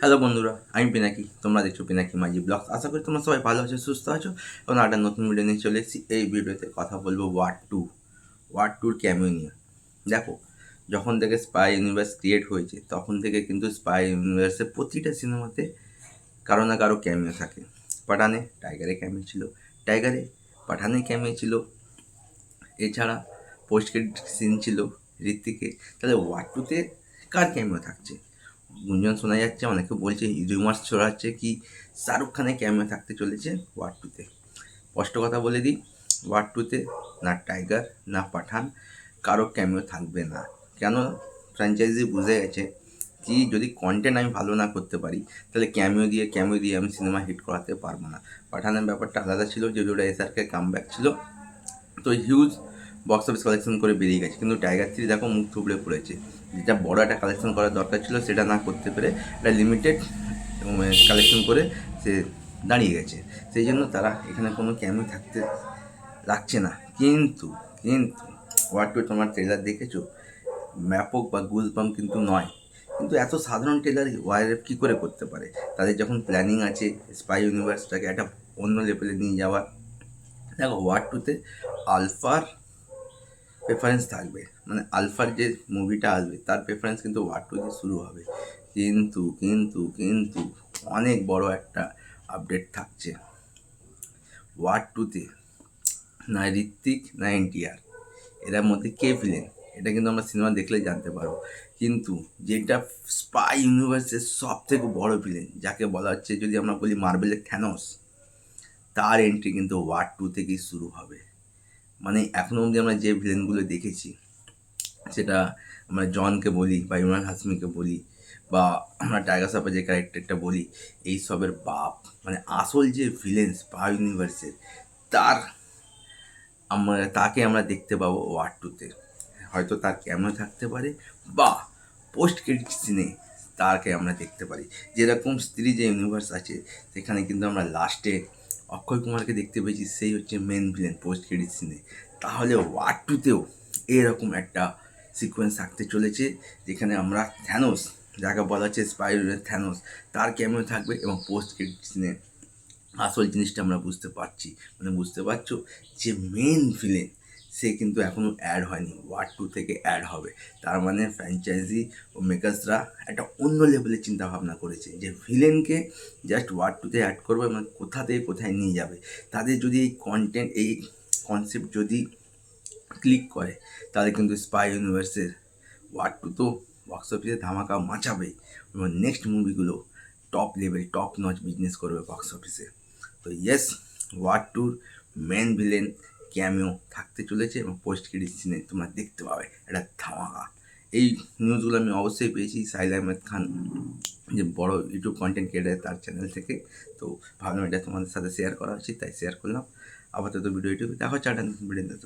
Hello বন্ধুরা, আমি পিনাকি। তোমরা দেখছো পিনাকি মাঝি ব্লগ। আশা করি তোমরা সবাই ভালো আছো, সুস্থ আছো এবং একটা নতুন ভিডিও নিয়ে চলে এসেছি। এই ভিডিওতে কথা বলবো ওয়ার টুর ক্যামিও নিয়ে। দেখো, যখন থেকে স্পাই ইউনিভার্স ক্রিয়েট হয়েছে তখন থেকে কিন্তু স্পাই ইউনিভার্সের প্রতিটা সিনেমাতে কারো না কারো ক্যামিও থাকে। পাঠানে টাইগারে ক্যামিও ছিল, টাইগারে পাঠানে ক্যামিও ছিল, এছাড়া পোস্ট ক্রেডিট সিন ছিল ঋত্বিকে। তাহলে ওয়ার 2-তে কার ক্যামিও থাকছে? গুঞ্জন শোনা যাচ্ছে, অনেকে বলছে, রিউমার্স ছড়াচ্ছে কি শাহরুখ খানের ক্যামিও থাকতে চলেছে ওয়ার 2-তে। স্পষ্ট কথা বলে দিই, ওয়ার 2-তে না টাইগার না পাঠান কারো ক্যামিও থাকবে না। কেন? ফ্র্যাঞ্চাইজি বুঝে গেছে কি যদি কন্টেন্ট আমি ভালো না করতে পারি তাহলে ক্যামিও দিয়ে আমি সিনেমা হিট করাতে পারবো না। পাঠানের ব্যাপারটা আলাদা ছিল, যে যেটা এসআরকে কামব্যাক ছিল, তো হিউজ বক্স অফিস কালেকশন করে বেরিয়ে গেছে। কিন্তু টাইগার 3 দেখো মুখ থুবড়ে পড়েছে। যেটা বড় একটা কালেকশন করার দরকার ছিল সেটা না করতে পেরে একটা লিমিটেড কালেকশন করে সে দাঁড়িয়ে গেছে। সেই জন্য তারা এখানে কোনো ক্যামিও থাকতে রাখছে না। কিন্তু কিন্তু ওয়ার 2 তোমার ট্রেলার দেখেছো? ব্যাপক বা গুজবাম কিন্তু নয়। কিন্তু এত সাধারণ ট্রেলার ওয়াইএফ কী করে করতে পারে? তাদের যখন প্ল্যানিং আছে স্পাই ইউনিভার্সটাকে একটা অন্য লেভেলে নিয়ে যাওয়ার। দেখো, ওয়ার 2-তে আলফার প্রেফারেন্স থাকবে, মানে আলফার যে মুভিটা আসবে তার প্রেফারেন্স কিন্তু ওয়ার 2 দিয়ে শুরু হবে। কিন্তু অনেক বড় একটা আপডেট থাকছে। ওয়ার 2-তে না ঋত্বিক না এনটিআর, এদের মধ্যে কে ভিলেন এটা কিন্তু আমরা সিনেমা দেখলে জানতে পারবো। কিন্তু যেটা স্পাই ইউনিভার্সের সব থেকে বড় ভিলেন, যাকে বলা হচ্ছে, যদি আমরা বলি মার্বেলের থ্যানোস, তার এন্ট্রি কিন্তু ওয়ার 2 থেকেই শুরু হবে। মানে এখনও অবধি আমরা যে ভিলেনগুলো দেখেছি, সেটা আমরা জনকে বলি বা ইমরান হাসমিকে বলি বা আমরা টাইগার শ্রফের যে ক্যারেক্টারটা বলি, এই সবের বাপ, মানে আসল যে ভিলেন স্পাই ইউনিভার্সের, তার তাকে আমরা দেখতে পাবো ওয়ার 2-তে। হয়তো তার ক্যামেরা থাকতে পারে বা পোস্ট ক্রেডিট সিনে তাকে আমরা দেখতে পারি। যেরকম স্ত্রী যে ইউনিভার্স আছে সেখানে কিন্তু আমরা লাস্টে অক্ষয় কুমারকে দেখতে পেয়েছি, সেই হচ্ছে মেন ভিলেন পোস্ট ক্রেডিট সিনে। তাহলে ওয়ার 2-তেও এরকম একটা সিকোয়েন্স থাকতে চলেছে, যেখানে আমরা থ্যানোস, যাকে বলা হচ্ছে স্পাইডারের থ্যানোস, তার ক্যামেও থাকবে এবং পোস্ট ক্রেডিট সিনে আসল জিনিসটা আমরা বুঝতে পারছি। মানে বুঝতে পারছো যে মেন ভিলেন সে কিন্তু এখনও অ্যাড হয়নি, ওয়ার 2 থেকে অ্যাড হবে। তার মানে ফ্র্যাঞ্চাইজি ও মেকার্সরা একটা অন্য লেভেলের চিন্তাভাবনা করেছে যে ভিলেনকে জাস্ট ওয়ার 2-তে অ্যাড করবে, মানে কোথা থেকে কোথায় নিয়ে যাবে। তাদের যদি এই কন্টেন্ট, এই কনসেপ্ট যদি ক্লিক করে, তাহলে কিন্তু স্পাই ইউনিভার্সের ওয়ার 2 তো বক্স অফিসে ধামাকা মাচাবে এবং নেক্সট মুভিগুলো top level, top notch business করবে বক্স অফিসে। তো ইয়েস, ওয়ার 2-র মেন ভিলেন ক্যামিও থাকতে চলেছে এবং পোস্ট ক্রেডিট সিনে তোমরা দেখতে পাবে একটা ধামাকা। এই নিউজগুলো আমি অবশ্যই পেয়েছি সাহিল আহমেদ খান, যে বড় ইউটিউব কন্টেন্ট ক্রিয়েটার, তার চ্যানেল থেকে। তো ভাবলাম এটা তোমাদের সাথে শেয়ার করা উচিত, তাই শেয়ার করলাম। আপাতত ভিডিওটি দেখা হচ্ছে একটা ভিডিও।